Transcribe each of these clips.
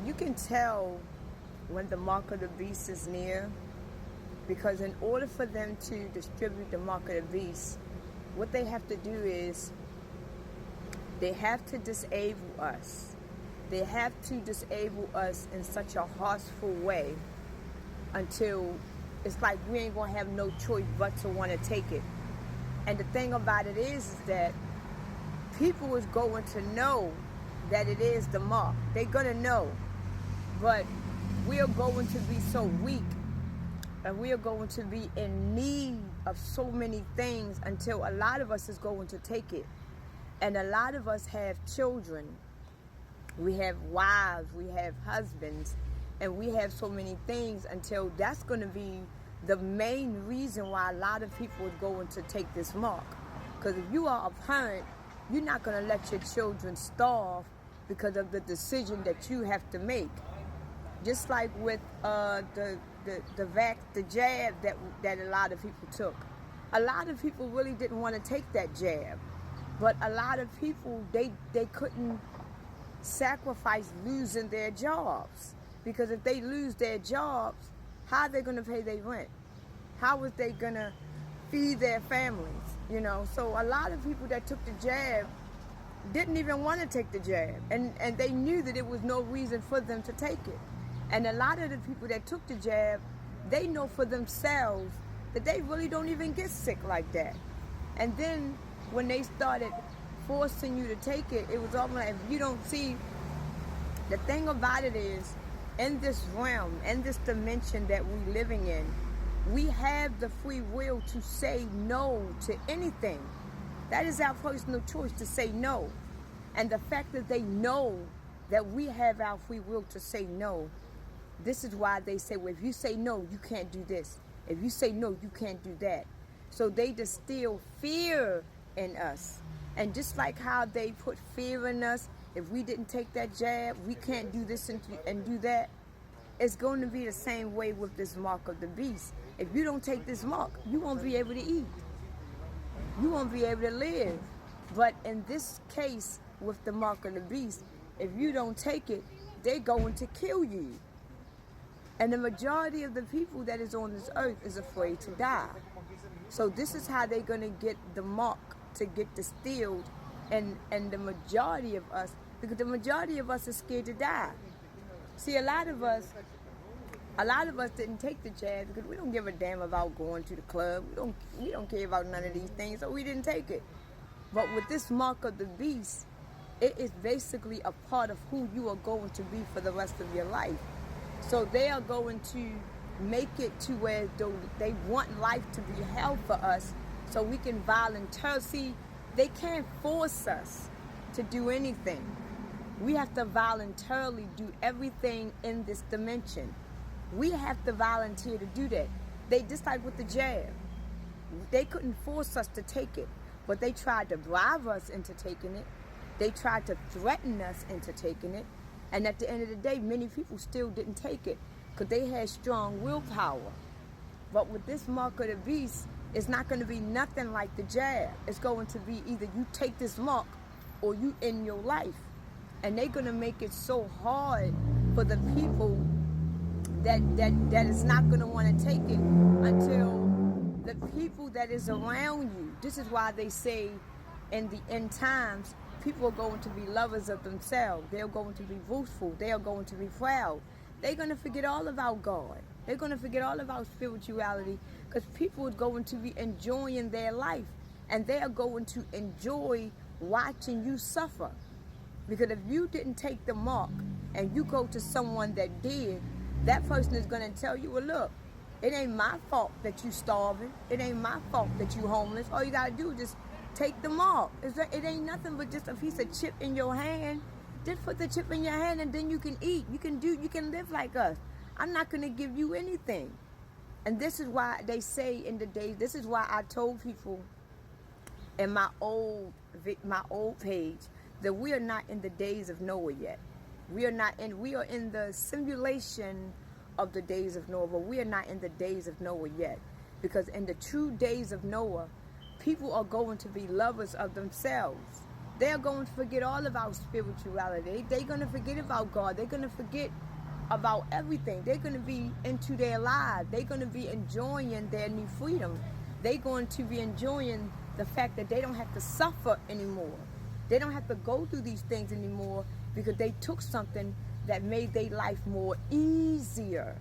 You can tell when the mark of the beast is near, because in order for them to distribute the mark of the beast, what they have to do is they have to disable us. They have to disable us in such a harshful way until it's like we ain't gonna have no choice but to want to take it. And the thing about it is that people is going to know that it is the mark. They're gonna know. But we are going to be so weak, and we are going to be in need of so many things until a lot of us is going to take it. And a lot of us have children. We have wives, we have husbands, and we have so many things until that's going to be the main reason why a lot of people is going to take this mark. Because if you are a parent, you're not going to let your children starve because of the decision that you have to make. Just like with the jab that a lot of people took. A lot of people really didn't want to take that jab. But a lot of people, they couldn't sacrifice losing their jobs. Because if they lose their jobs, how are they going to pay their rent? How is they going to feed their families? You know, so a lot of people that took the jab didn't even want to take the jab. And they knew that it was no reason for them to take it. And a lot of the people that took the jab, they know for themselves that they really don't even get sick like that. And then when they started forcing you to take it, it was almost like, if you don't see, the thing about it is, in this realm, in this dimension that we're living in, we have the free will to say no to anything. That is our personal choice, to say no. And the fact that they know that we have our free will to say no, this is why they say, well, if you say no, you can't do this. If you say no, you can't do that. So they distill fear in us. And just like how they put fear in us, if we didn't take that jab, we can't do this and do that. It's going to be the same way with this mark of the beast. If you don't take this mark, you won't be able to eat. You won't be able to live. But in this case, with the mark of the beast, if you don't take it, they're going to kill you. And the majority of the people that is on this earth is afraid to die. So this is how they're going to get the mark to get distilled. And the majority of us, because the majority of us is scared to die. See, a lot of us didn't take the jab because we don't give a damn about going to the club. We don't care about none of these things, so we didn't take it. But with this mark of the beast, it is basically a part of who you are going to be for the rest of your life. So they are going to make it to where they want life to be hell for us, so we can volunteer. See, they can't force us to do anything. We have to voluntarily do everything in this dimension. We have to volunteer to do that. They just like with the jab. They couldn't force us to take it, but they tried to bribe us into taking it. They tried to threaten us into taking it. And at the end of the day, many people still didn't take it because they had strong willpower. But with this mark of the beast, it's not going to be nothing like the jab. It's going to be either you take this mark or you end your life. And they're going to make it so hard for the people that is not going to want to take it until the people that is around you. This is why they say in the end times, people are going to be lovers of themselves. They're going to be boastful. They are going to be proud. They're going to forget all about God. They're going to forget all about spirituality because people are going to be enjoying their life. And they are going to enjoy watching you suffer. Because if you didn't take the mark and you go to someone that did, that person is going to tell you, well, look, it ain't my fault that you starving. It ain't my fault that you homeless. All you got to do is just take the mark. It ain't nothing but just a piece of chip in your hand. Just put the chip in your hand and then you can eat. You can live like us. I'm not going to give you anything. And this is why they say in the days, this is why I told people in my old page that we are not in the days of Noah yet. We are in the simulation of the days of Noah, but we are not in the days of Noah yet. Because in the true days of Noah, people are going to be lovers of themselves. They're going to forget all about spirituality. They're going to forget about God. They're going to forget about everything. They're going to be into their lives. They're going to be enjoying their new freedom. They're going to be enjoying the fact that they don't have to suffer anymore. They don't have to go through these things anymore because they took something that made their life more easier.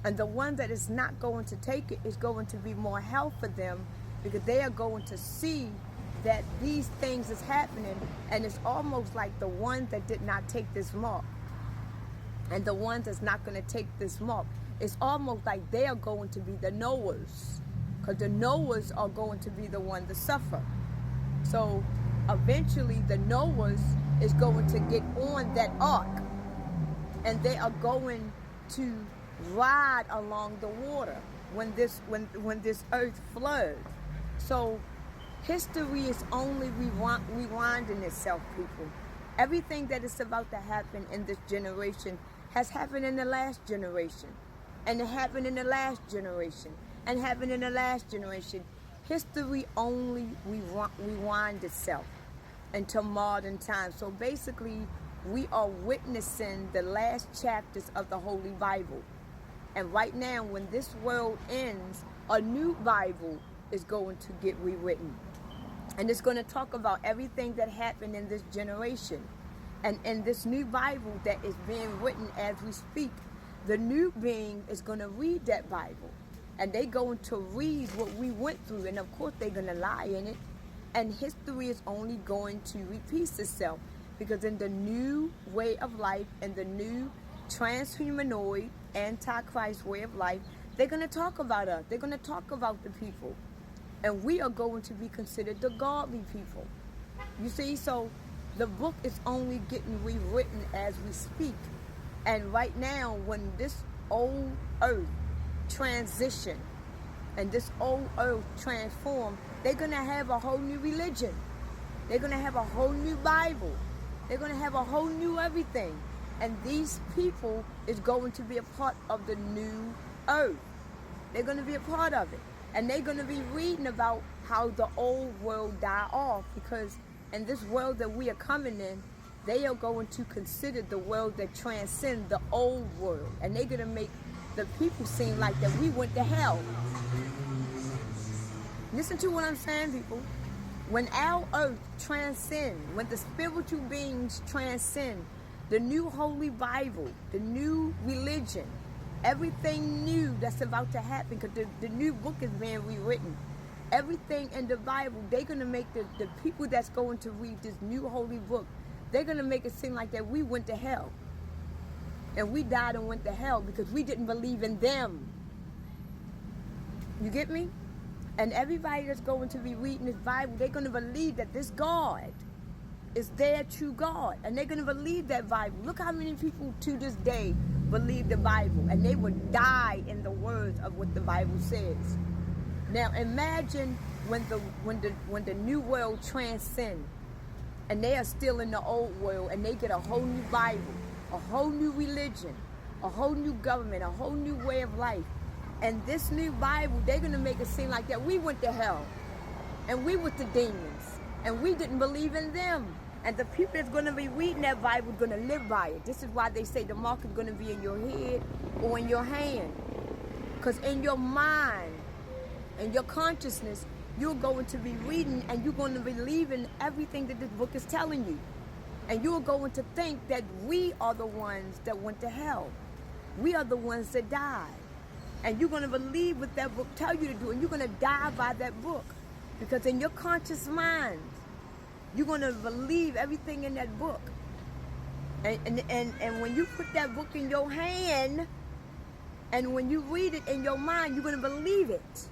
And the one that is not going to take it is going to be more hell for them, because they are going to see that these things is happening, and it's almost like the one that did not take this mark and the one that's not going to take this mark, it's almost like they are going to be the knowers, because the knowers are going to be the one to suffer. So eventually the knowers is going to get on that ark, and they are going to ride along the water when this earth floods. So history is only rewinding itself, people. Everything that is about to happen in this generation has happened in the last generation, and it happened in the last generation, and happened in the last generation. History only rewind itself into modern times. So basically, we are witnessing the last chapters of the Holy Bible. And right now, when this world ends, a new Bible is going to get rewritten. And it's going to talk about everything that happened in this generation. And in this new Bible that is being written as we speak, the new being is going to read that Bible. And they're going to read what we went through. And of course, they're going to lie in it. And history is only going to repeat itself. Because in the new way of life, and the new transhumanoid, antichrist way of life, they're going to talk about us. They're going to talk about the people. And we are going to be considered the godly people. You see, so the book is only getting rewritten as we speak. And right now, when this old earth transition and this old earth transform, they're going to have a whole new religion. They're going to have a whole new Bible. They're going to have a whole new everything. And these people is going to be a part of the new earth. They're going to be a part of it. And they're going to be reading about how the old world died off, because in this world that we are coming in, they are going to consider the world that transcends the old world. And they're going to make the people seem like that we went to hell. Listen to what I'm saying, people. When our earth transcends, when the spiritual beings transcend, the new Holy Bible, the new religion, everything new that's about to happen, because the new book is being rewritten. Everything in the Bible, they're going to make the people that's going to read this new holy book, they're going to make it seem like that we went to hell. And we died and went to hell because we didn't believe in them. You get me? And everybody that's going to be reading this Bible, they're going to believe that this God is their true God. And they're going to believe that Bible. Look how many people to this day believe the Bible. And they would die in the words of what the Bible says. Now imagine when the new world transcends, and they are still in the old world, and they get a whole new Bible, a whole new religion, a whole new government, a whole new way of life. And this new Bible, they're going to make it seem like that we went to hell, and we with the demons, and we didn't believe in them. And the people that's going to be reading that Bible are going to live by it. This is why they say the mark is going to be in your head or in your hand. Because in your mind and your consciousness, you're going to be reading, and you're going to believe in everything that this book is telling you. And you're going to think that we are the ones that went to hell. We are the ones that died. And you're going to believe what that book tells you to do, and you're going to die by that book. Because in your conscious mind, you're going to believe everything in that book. And when you put that book in your hand, and when you read it in your mind, you're going to believe it.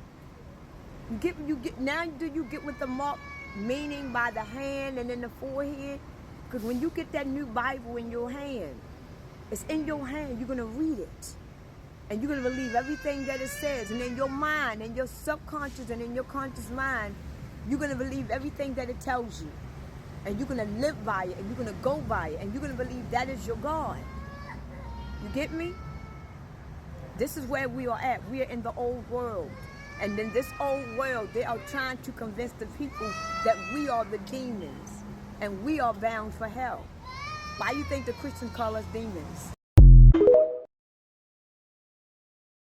Now do you get what the mark meaning by the hand and in the forehead? Because when you get that new Bible in your hand, it's in your hand, you're going to read it. And you're going to believe everything that it says. And in your mind, in your subconscious and in your conscious mind, you're going to believe everything that it tells you. And you're going to live by it, and you're going to go by it, and you're going to believe that is your God. You get me? This is where we are at. We are in the old world. And in this old world, they are trying to convince the people that we are the demons. and we are bound for hell. Why do you think the Christians call us demons?